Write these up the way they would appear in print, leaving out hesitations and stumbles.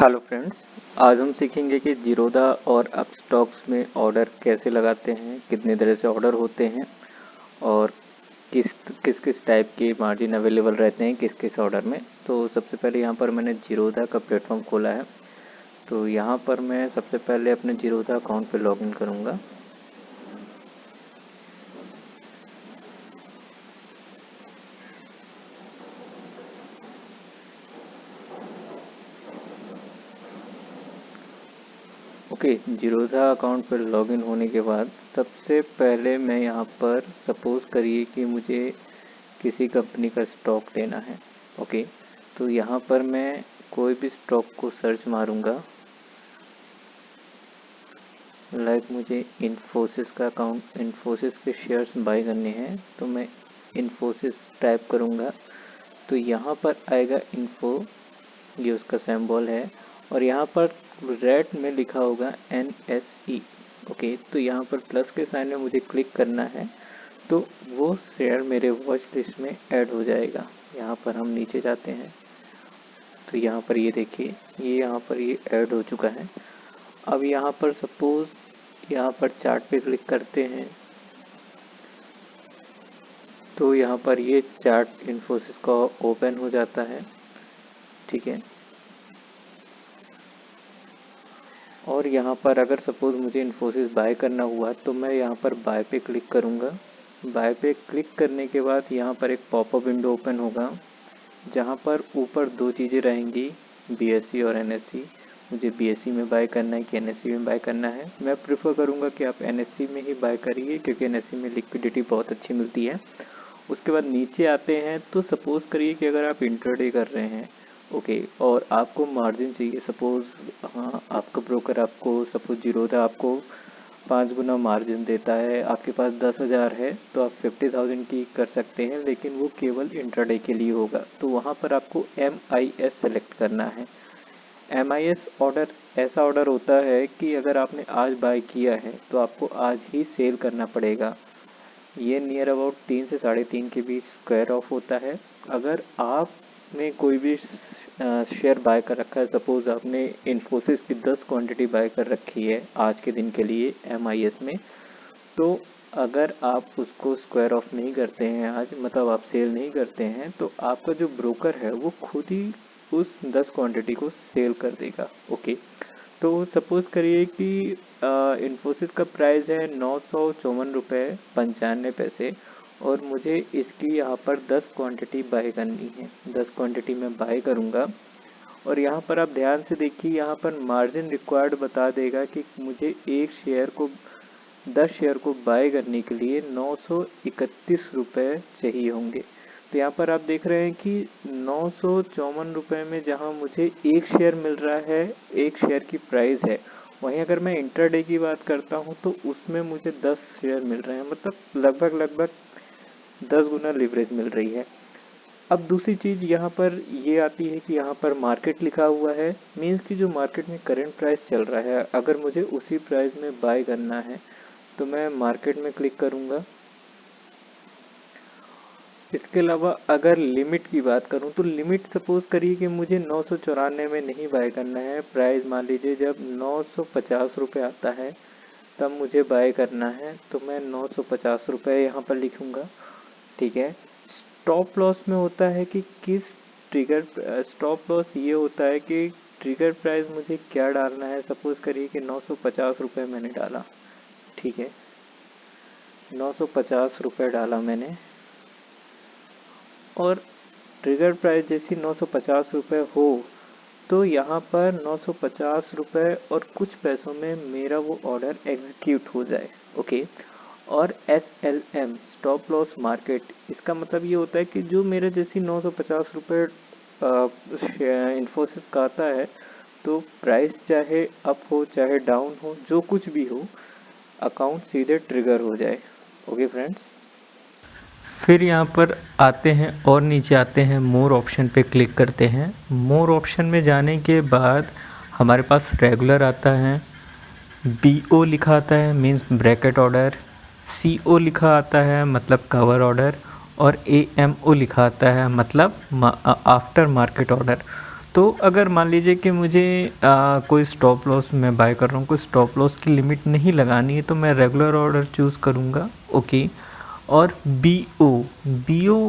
Hello friends, आज हम सीखेंगे कि जीरोधा और अपस्टॉक्स में ऑर्डर कैसे लगाते हैं, कितने तरह से ऑर्डर होते हैं और किस किस किस टाइप के मार्जिन अवेलेबल रहते हैं किस किस ऑर्डर में। तो सबसे पहले यहाँ पर मैंने जीरोधा का प्लेटफॉर्म खोला है। तो यहाँ पर मैं सबसे पहले अपने जीरोधा अकाउंट पर लॉगिन करूँगा। ओके, जीरोधा अकाउंट पर लॉगिन होने के बाद सबसे पहले मैं यहाँ पर सपोज़ करिए कि मुझे किसी कंपनी का स्टॉक लेना है। ओके, तो यहाँ पर मैं कोई भी स्टॉक को सर्च मारूंगा। लाइक मुझे इन्फोसिस का अकाउंट, इन्फोसिस के शेयर्स बाय करने हैं, तो मैं इन्फोसिस टाइप करूँगा। तो यहाँ पर आएगा इन्फो, ये उसका सिंबल है और यहाँ पर रेड में लिखा होगा NSE। ओके, तो यहाँ पर प्लस के साइन में मुझे क्लिक करना है तो वो शेयर मेरे वॉच लिस्ट में ऐड हो जाएगा। यहाँ पर हम नीचे जाते हैं तो यहाँ पर ये देखिए, ये यहाँ पर ये ऐड हो चुका है। अब यहाँ पर सपोज़ यहाँ पर चार्ट पे क्लिक करते हैं तो यहाँ पर ये चार्ट इन्फोसिस का ओपन हो जाता है। ठीक है, और यहाँ पर अगर सपोज़ मुझे इन्फोसिस बाय करना हुआ तो मैं यहाँ पर बाय पे क्लिक करूँगा। बाय पे क्लिक करने के बाद यहाँ पर एक पॉपअप विंडो ओपन होगा जहाँ पर ऊपर दो चीज़ें रहेंगी, BSE और NSE। मुझे BSE में बाय करना है कि NSE में बाय करना है। मैं प्रेफर करूँगा कि आप NSE में ही बाय करिए क्योंकि NSE में लिक्विडिटी बहुत अच्छी मिलती है। उसके बाद नीचे आते हैं तो सपोज़ करिए कि अगर आप इंट्राडे कर रहे हैं, ओके, और आपको मार्जिन चाहिए, सपोज़ हाँ आपका ब्रोकर आपको सपोज़ जीरोधा आपको 5 गुना मार्जिन देता है, आपके पास 10,000 है तो आप 50,000 की कर सकते हैं, लेकिन वो केवल इंट्राडे के लिए होगा। तो वहाँ पर आपको MIS सेलेक्ट करना है। MIS ऑर्डर ऐसा ऑर्डर होता है कि अगर आपने आज बाय किया है तो आपको आज ही सेल करना पड़ेगा। ये नियर अबाउट 3 से 3.5 के बीच स्क्वायर ऑफ होता है। अगर आपने कोई भी शेयर बाय कर रखा है, सपोज़ आपने इन्फोसिस की 10 क्वांटिटी बाय कर रखी है आज के दिन के लिए MIS में, तो अगर आप उसको स्क्वायर ऑफ नहीं करते हैं आज, मतलब आप सेल नहीं करते हैं, तो आपका जो ब्रोकर है वो खुद ही उस 10 क्वांटिटी को सेल कर देगा। ओके, तो सपोज़ करिए कि इन्फोसिस का प्राइस है 954 रुपये 95 पैसे और मुझे इसकी यहाँ पर 10 क्वांटिटी बाय करनी है। 10 क्वांटिटी मैं बाय करूँगा और यहाँ पर आप ध्यान से देखिए, यहाँ पर मार्जिन रिक्वायर्ड बता देगा कि मुझे 10 शेयर को बाय करने के लिए 931 रुपये चाहिए होंगे। तो यहाँ पर आप देख रहे हैं कि 954 रुपये में जहाँ मुझे एक शेयर मिल रहा है, एक शेयर की प्राइस है, वहीं अगर मैं इंट्राडे की बात करता हूँ तो उसमें मुझे 10 शेयर मिल रहे हैं, मतलब लगभग 10 गुना लिवरेज मिल रही है। अब दूसरी चीज़ यहाँ पर ये आती है कि यहाँ पर मार्केट लिखा हुआ है, मीन्स कि जो मार्केट में करंट प्राइस चल रहा है, अगर मुझे उसी प्राइस में बाय करना है तो मैं मार्केट में क्लिक करूँगा। इसके अलावा अगर लिमिट की बात करूं तो लिमिट सपोज करिए कि मुझे 994 में नहीं बाय करना है, प्राइस मान लीजिए जब 950 रुपये आता है तब मुझे बाय करना है, तो मैं 950 रुपये यहाँ पर लिखूँगा। ठीक है, स्टॉप लॉस में होता है कि किस ट्रिगर, स्टॉप लॉस ये होता है कि ट्रिगर प्राइस मुझे क्या डालना है। सपोज करिए कि 950 रुपये मैंने डाला, ठीक है, 950 रुपये डाला मैंने और ट्रिगर प्राइस जैसी 950 रुपये हो तो यहाँ पर 950 रुपये और कुछ पैसों में मेरा वो ऑर्डर एग्जीक्यूट हो जाए। ओके, और SLM स्टॉप लॉस मार्केट, इसका मतलब ये होता है कि जो मेरे जैसी 950 रुपये इन्फोसिस का आता है, तो प्राइस चाहे अप हो चाहे डाउन हो, जो कुछ भी हो, अकाउंट सीधे ट्रिगर हो जाए। ओके फ्रेंड्स, फिर यहाँ पर आते हैं और नीचे आते हैं, मोर ऑप्शन पे क्लिक करते हैं। मोर ऑप्शन में जाने के बाद हमारे पास रेगुलर आता है, BO लिखा आता है मीन्स ब्रैकेट ऑर्डर, CO लिखा आता है मतलब कवर ऑर्डर, और AMO लिखा आता है मतलब आफ्टर मार्केट ऑर्डर। तो अगर मान लीजिए कि मुझे कोई स्टॉप लॉस मैं बाय कर रहा हूँ, कोई स्टॉप लॉस की लिमिट नहीं लगानी है, तो मैं रेगुलर ऑर्डर चूज़ करूँगा। ओके। और बी ओ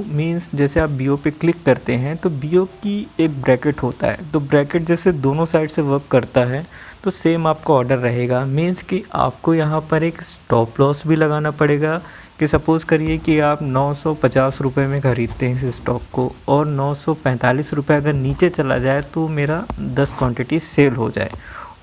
मीन्स जैसे आप बी ओ पे क्लिक करते हैं तो बी ओ की एक ब्रैकेट होता है, तो ब्रैकेट जैसे दोनों साइड से वर्क करता है, तो सेम आपका ऑर्डर रहेगा। मीन्स कि आपको यहाँ पर एक स्टॉप लॉस भी लगाना पड़ेगा कि सपोज़ करिए कि आप 950 रुपये में ख़रीदते हैं इस स्टॉक को, और 945 रुपये अगर नीचे चला जाए तो मेरा 10 क्वांटिटी सेल हो जाए।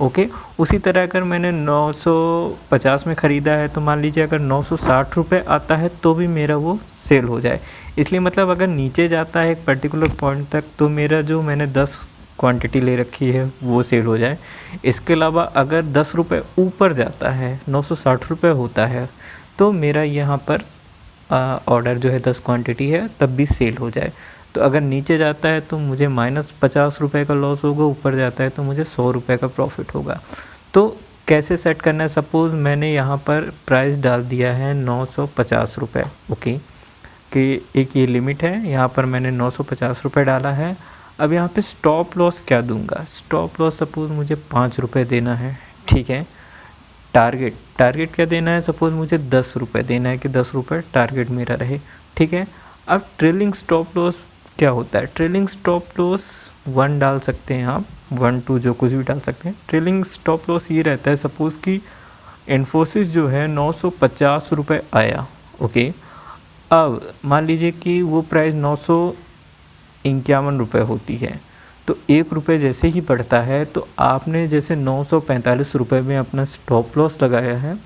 ओके। उसी तरह अगर मैंने 950 में ख़रीदा है तो मान लीजिए अगर 960 रुपये आता है तो भी मेरा वो सेल हो जाए। इसलिए मतलब अगर नीचे जाता है एक पर्टिकुलर पॉइंट तक तो मेरा जो मैंने 10 क्वांटिटी ले रखी है वो सेल हो जाए। इसके अलावा अगर 10 रुपये ऊपर जाता है, 960 रुपये होता है, तो मेरा यहाँ पर ऑर्डर जो है 10 क्वांटिटी है तब भी सेल हो जाए। तो अगर नीचे जाता है तो मुझे -50 रुपये का लॉस होगा, ऊपर जाता है तो मुझे 100 रुपये का प्रॉफिट होगा। तो कैसे सेट करना है, सपोज़ मैंने यहाँ पर प्राइस डाल दिया है 950 रुपये। ओके, कि एक ये लिमिट है, यहाँ पर मैंने 950 रुपये डाला है। अब यहाँ पे स्टॉप लॉस क्या दूंगा, स्टॉप लॉस सपोज़ मुझे 5 रुपये देना है, ठीक है। टारगेट क्या देना है, सपोज़ मुझे 10 रुपये देना है कि 10 रुपये टारगेट मेरा रहे, ठीक है। अब ट्रेलिंग स्टॉप लॉस क्या होता है, ट्रेलिंग स्टॉप लॉस 1 डाल सकते हैं आप, 1 2 जो कुछ भी डाल सकते हैं। ट्रेलिंग स्टॉप लॉस ये रहता है, सपोज़ कि इन्फोसिस जो है 950 रुपये आया। ओके, अब मान लीजिए कि वो प्राइस 951 रुपये होती है, तो 1 रुपये जैसे ही बढ़ता है तो आपने जैसे 945 रुपये में अपना स्टॉप लॉस लगाया है,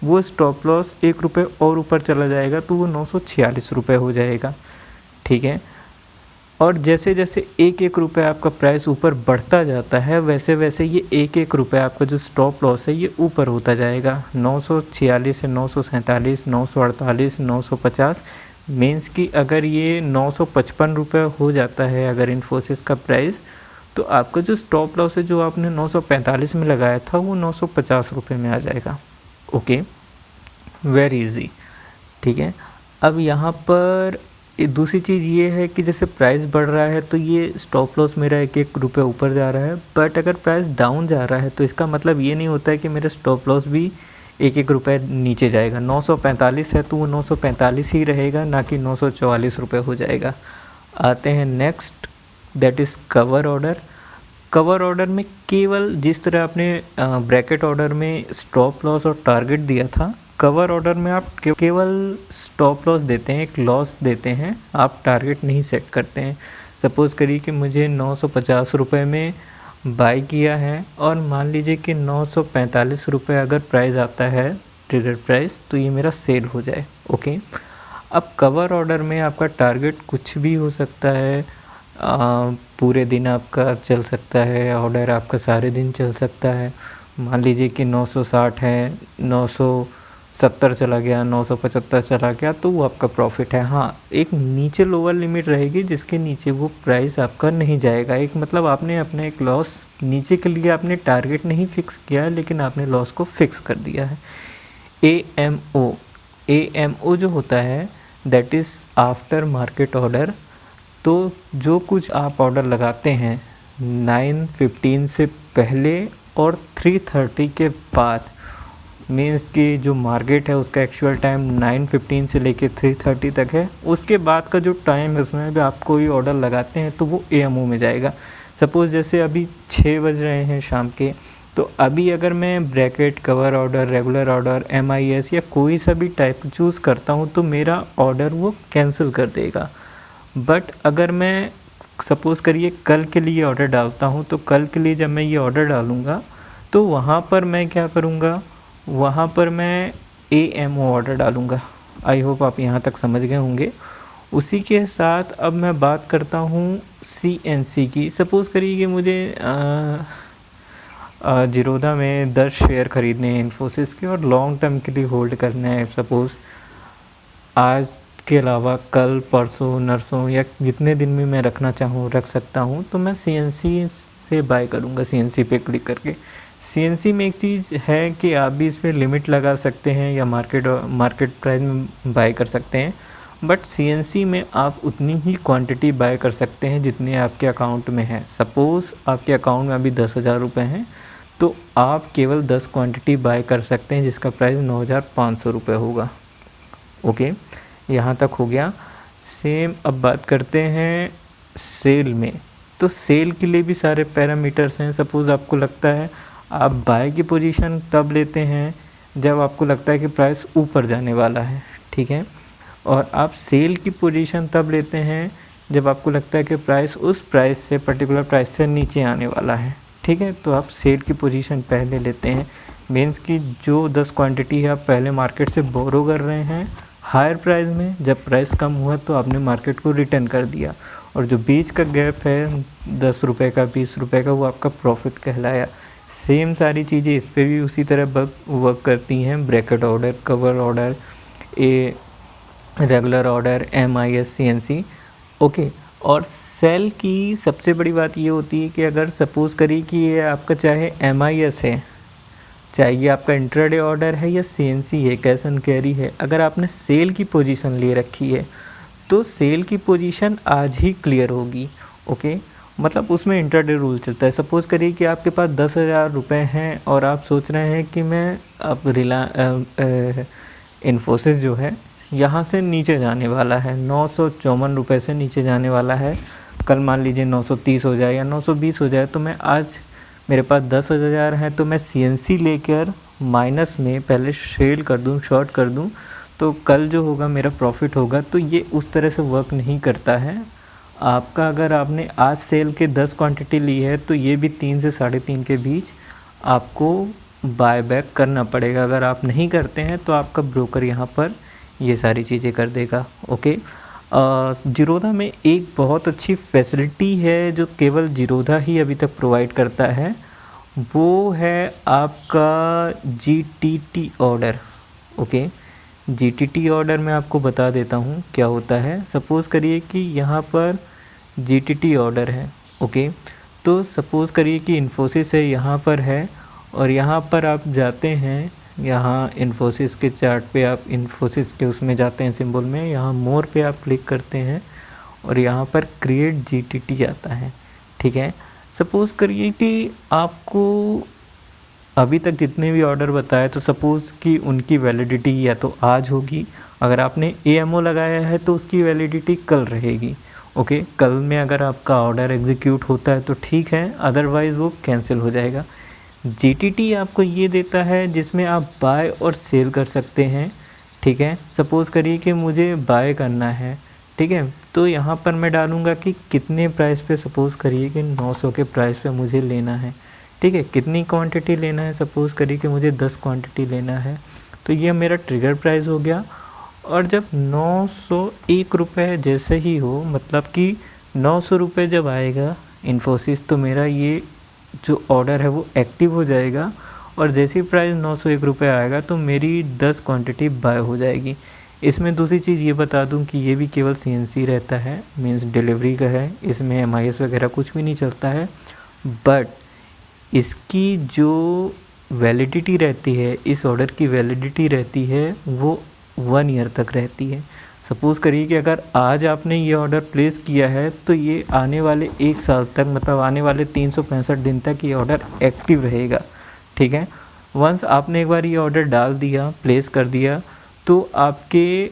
वो स्टॉप लॉस 1 रुपये और ऊपर चला जाएगा तो वो 946 रुपये हो जाएगा, ठीक है। और जैसे जैसे 1 रुपये आपका प्राइस ऊपर बढ़ता जाता है वैसे वैसे ये 1 रुपये आपका जो स्टॉप लॉस है ये ऊपर होता जाएगा, 946 से 947, 948, 950। मीन्स कि अगर ये 955 रुपये हो जाता है अगर इन्फोसिस का प्राइस, तो आपका जो स्टॉप लॉस है जो आपने 945 में लगाया था वो 950 रुपये में आ जाएगा। ओके, वेरी इजी, ठीक है। अब यहाँ पर दूसरी चीज़ ये है कि जैसे प्राइस बढ़ रहा है तो ये स्टॉप लॉस मेरा 1 रुपये ऊपर जा रहा है, बट अगर प्राइस डाउन जा रहा है तो इसका मतलब ये नहीं होता है कि मेरा स्टॉप लॉस भी 1 रुपये नीचे जाएगा। 945 है तो वो 945 ही रहेगा, ना कि 944 रुपये हो जाएगा। आते हैं next, that is cover order. Cover order में केवल जिस तरह आपने ब्रैकेट ऑर्डर में स्टॉप लॉस और टारगेट दिया था, कवर ऑर्डर में आप केवल स्टॉप लॉस देते हैं, एक लॉस देते हैं, आप टारगेट नहीं सेट करते हैं। सपोज़ करिए कि मुझे 950 रुपये में बाई किया है और मान लीजिए कि 945 रुपये अगर प्राइस आता है ट्रिगर प्राइस, तो ये मेरा सेल हो जाए। ओके, अब कवर ऑर्डर में आपका टारगेट कुछ भी हो सकता है, पूरे दिन आपका चल सकता है, ऑर्डर आपका सारे दिन चल सकता है। मान लीजिए कि 960 है, 970 चला गया, 975 चला गया, तो वो आपका प्रॉफिट है। हाँ, एक नीचे लोअर लिमिट रहेगी जिसके नीचे वो प्राइस आपका नहीं जाएगा। एक मतलब आपने अपना एक लॉस नीचे के लिए आपने टारगेट नहीं फिक्स किया है, लेकिन आपने लॉस को फिक्स कर दिया है। AMO जो होता है that is after market order. तो जो कुछ आप ऑर्डर लगाते हैं 9:15 से पहले और 3:30 के बाद, मीन्स कि जो मार्केट है उसका एक्चुअल टाइम 9:15 से लेके 3:30 तक है, उसके बाद का जो टाइम है उसमें भी आप कोई ऑर्डर लगाते हैं तो वो AMO में जाएगा। सपोज़ जैसे अभी 6 बज रहे हैं शाम के, तो अभी अगर मैं bracket, cover order, regular order, MIS या कोई सा भी टाइप चूज़ करता हूँ तो मेरा ऑर्डर वो कैंसिल कर देगा। बट अगर मैं सपोज़ करिए कल के लिए ऑर्डर डालता हूँ, तो कल के लिए जब मैं ये ऑर्डर डालूँगा तो वहाँ पर मैं क्या करूँगा, वहाँ पर मैं AMO ऑर्डर डालूँगा। आई होप आप यहाँ तक समझ गए होंगे। उसी के साथ अब मैं बात करता हूँ CNC की। सपोज़ करिए कि मुझे जीरोधा में 10 शेयर ख़रीदने हैं इन्फोसिस के और लॉन्ग टर्म के लिए होल्ड करना है। सपोज़ आज के अलावा कल, परसों, नरसों या जितने दिन भी मैं रखना चाहूँ रख सकता हूँ, तो मैं CNC से बाय करूँगा। CNC पे क्लिक करके CNC में एक चीज़ है कि आप भी इस पर लिमिट लगा सकते हैं या मार्केट प्राइस में बाय कर सकते हैं। बट CNC में आप उतनी ही क्वांटिटी बाय कर सकते हैं जितने आपके अकाउंट में है। सपोज़ आपके अकाउंट में अभी 10,000 रुपये हैं, तो आप केवल 10 क्वांटिटी बाय कर सकते हैं जिसका प्राइस 9,500 रुपये होगा। ओके, यहाँ तक हो गया। सेम अब बात करते हैं सेल में। तो सेल के लिए भी सारे पैरामीटर्स हैं। सपोज़ आपको लगता है आप बाय की पोजीशन तब लेते हैं जब आपको लगता है कि प्राइस ऊपर जाने वाला है, ठीक है, और आप सेल की पोजीशन तब लेते हैं जब आपको लगता है कि प्राइस उस प्राइस से, पर्टिकुलर प्राइस से नीचे आने वाला है, ठीक है। तो आप सेल की पोजीशन पहले लेते हैं। मीन्स कि जो 10 क्वांटिटी है आप पहले मार्केट से बोरो कर रहे हैं हायर प्राइस में, जब प्राइस कम हुआ तो आपने मार्केट को रिटर्न कर दिया, और जो बीच का गैप है 10 रुपये का, 20 रुपये का, वो आपका प्रॉफिट कहलाया। सेम सारी चीज़ें इस पर भी उसी तरह वर्क करती हैं। Bracket order, cover order, regular order, MIS, CNC। Okay, और सेल की सबसे बड़ी बात ये होती है कि अगर सपोज़ करिए कि ये आपका चाहे MIS है, चाहे ये आपका इंट्राडे ऑर्डर है या CNC है, कैश एंड कैरी है, अगर आपने सेल की पोजीशन ले रखी है तो सेल की पोजीशन आज ही क्लियर होगी। ओके, मतलब उसमें इंट्राडे रूल चलता है। सपोज़ करिए कि आपके पास 10,000 रुपये हैं और आप सोच रहे हैं कि मैं अब इन्फोसिस जो है यहाँ से नीचे जाने वाला है, 954 रुपये से नीचे जाने वाला है। कल मान लीजिए 930 हो जाए या 920 हो जाए, तो मैं आज मेरे पास 10,000 है तो मैं CNC लेकर माइनस में पहले सेल कर दूं, शॉर्ट कर दूं, तो कल जो होगा मेरा प्रॉफिट होगा। तो ये उस तरह से वर्क नहीं करता है। आपका अगर आपने आज सेल के 10 क्वांटिटी ली है तो ये भी 3 से 3.5 के बीच आपको बाय बैक करना पड़ेगा। अगर आप नहीं करते हैं तो आपका ब्रोकर यहाँ पर ये सारी चीज़ें कर देगा। ओके, जीरोधा में एक बहुत अच्छी फैसिलिटी है जो केवल जीरोधा ही अभी तक प्रोवाइड करता है, वो है आपका GTT order. Okay, GTT order मैं आपको बता देता हूँ क्या होता है। सपोज़ करिए कि यहाँ पर GTT ऑर्डर है। ओके, तो सपोज़ करिए कि इन्फोसिस है, यहाँ पर है, और यहाँ पर आप जाते हैं, यहाँ इन्फोसिस के चार्ट पे आप इन्फोसिस के उसमें जाते हैं सिंबल में, यहाँ मोर पे आप क्लिक करते हैं और यहाँ पर क्रिएट GTT आता है, ठीक है। सपोज़ करिए कि आपको अभी तक जितने भी ऑर्डर बताए तो सपोज़ कि उनकी वैलिडिटी या तो आज होगी, अगर आपने AMO लगाया है तो उसकी वैलिडिटी कल रहेगी। ओके, कल में अगर आपका ऑर्डर एग्जीक्यूट होता है तो ठीक है, अदरवाइज़ वो कैंसिल हो जाएगा। GTT आपको ये देता है जिसमें आप बाय और सेल कर सकते हैं, ठीक है। सपोज़ करिए कि मुझे बाय करना है, ठीक है, तो यहाँ पर मैं डालूँगा कि कितने प्राइस पे, सपोज़ करिए कि 900 के प्राइस पे मुझे लेना है, ठीक है। कितनी क्वांटिटी लेना है, सपोज़ करिए कि मुझे 10 क्वांटिटी लेना है, तो ये मेरा ट्रिगर प्राइस हो गया। और जब 901 रुपये जैसे ही हो, मतलब कि 900 रुपये जब आएगा इन्फोसिस, तो मेरा ये जो ऑर्डर है वो एक्टिव हो जाएगा, और जैसे ही प्राइस 901 रुपये आएगा तो मेरी 10 क्वांटिटी बाय हो जाएगी। इसमें दूसरी चीज़ ये बता दूं कि ये भी केवल CNC रहता है, मीन्स डिलीवरी का है, इसमें MIS वगैरह कुछ भी नहीं चलता है। बट इसकी जो वैलिडिटी रहती है, इस ऑर्डर की वैलिडिटी रहती है वो 1 ईयर तक रहती है। सपोज़ करिए कि अगर आज आपने ये ऑर्डर प्लेस किया है तो ये आने वाले 1 साल तक, मतलब आने वाले 365 दिन तक ये ऑर्डर एक्टिव रहेगा, ठीक है। वंस आपने एक बार ये ऑर्डर डाल दिया, प्लेस कर दिया, तो आपके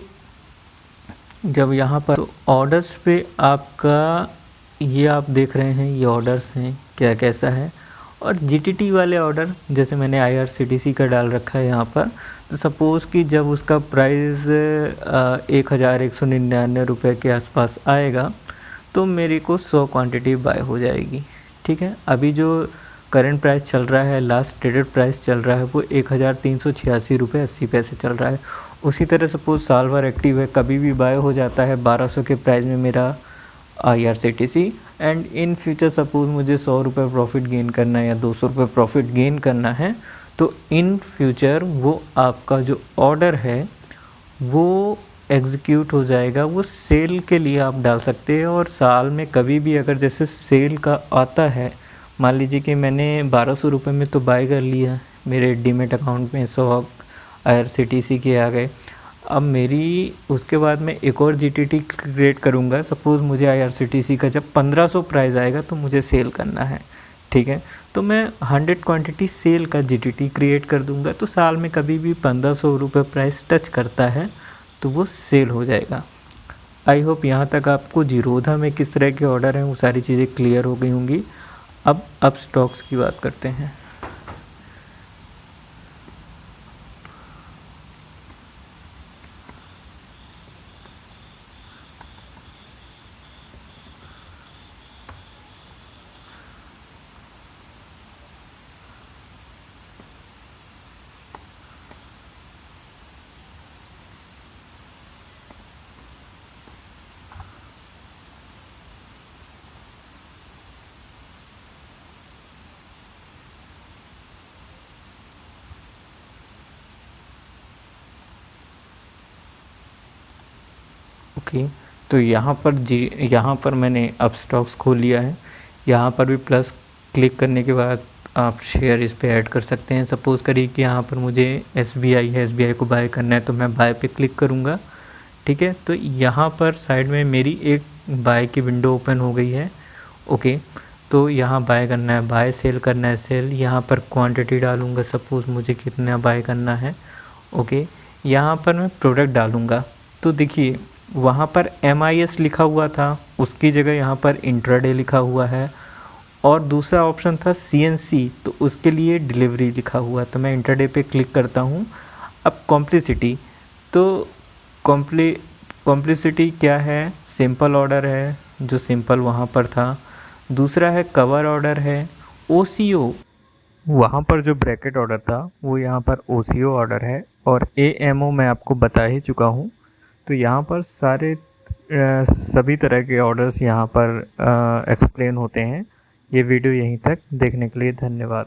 जब यहाँ पर ऑर्डर्स पे आपका ये आप देख रहे हैं, ये ऑर्डर्स हैं क्या कैसा है। और GTT वाले ऑर्डर जैसे मैंने IRCTC का डाल रखा है यहाँ पर, तो सपोज़ कि जब उसका प्राइस 1,199 रुपये के आसपास आएगा तो मेरे को 100 क्वांटिटी बाय हो जाएगी, ठीक है। अभी जो करंट प्राइस चल रहा है, लास्ट ट्रेडेड प्राइस चल रहा है, वो 1,386 रुपये 80 पैसे चल रहा है। उसी तरह सपोज़ साल भर एक्टिव है, कभी भी बाय हो जाता है 1200 के प्राइस में मेरा IRCTC, and in future suppose मुझे 100 रुपये प्रॉफिट गेन करना है या 200 रुपये प्रॉफिट गेन करना है, तो इन फ्यूचर वो आपका जो ऑर्डर है वो एग्जीक्यूट हो जाएगा। वो सेल के लिए आप डाल सकते हैं, और साल में कभी भी अगर जैसे सेल का आता है, मान लीजिए कि मैंने 1200 रुपये में तो बाय कर लिया, मेरे डीमेट अकाउंट में 100 IRCTC के आ गए। अब मेरी उसके बाद मैं एक और जीटीटी क्रिएट करूँगा। सपोज़ मुझे आईआरसीटीसी का जब 1500 प्राइस आएगा तो मुझे सेल करना है, ठीक है। तो मैं 100 क्वांटिटी सेल का जीटीटी क्रिएट कर दूंगा, तो साल में कभी भी 1500 रुपये प्राइस टच करता है तो वो सेल हो जाएगा। आई होप यहाँ तक आपको जीरोधा में किस तरह के ऑर्डर हैं वो सारी चीज़ें क्लियर हो गई होंगी। अब स्टॉक्स की बात करते हैं। ओके, तो यहाँ पर मैंने अब स्टॉक्स खोल लिया है। यहाँ पर भी प्लस क्लिक करने के बाद आप शेयर इस पे ऐड कर सकते हैं। सपोज़ करिए कि यहाँ पर मुझे SBI है, SBI को बाय करना है तो मैं बाय पे क्लिक करूँगा, ठीक है। तो यहाँ पर साइड में मेरी एक बाय की विंडो ओपन हो गई है। ओके, तो यहाँ बाय करना है बाय, सेल करना है सेल। यहाँ पर क्वांटिटी डालूँगा, सपोज़ मुझे कितना बाय करना है। ओके, यहाँ पर मैं प्रोडक्ट डालूँगा। तो देखिए वहाँ पर MIS लिखा हुआ था, उसकी जगह यहाँ पर इंट्राडे लिखा हुआ है। और दूसरा ऑप्शन था CNC, तो उसके लिए डिलीवरी लिखा हुआ। तो मैं इंट्राडे पे क्लिक करता हूँ। अब कॉम्प्लिसिटी, तो कॉम्प्लिसिटी क्या है? सिंपल ऑर्डर है, जो सिंपल वहाँ पर था। दूसरा है कवर ऑर्डर है। OCO, वहाँ पर जो ब्रैकेट ऑर्डर था वो यहाँ पर OCO ऑर्डर है। और AMO मैं आपको बता ही चुका हूँ। तो यहाँ पर सभी तरह के ऑर्डर्स यहाँ पर एक्सप्लेन होते हैं। ये वीडियो यहीं तक देखने के लिए धन्यवाद।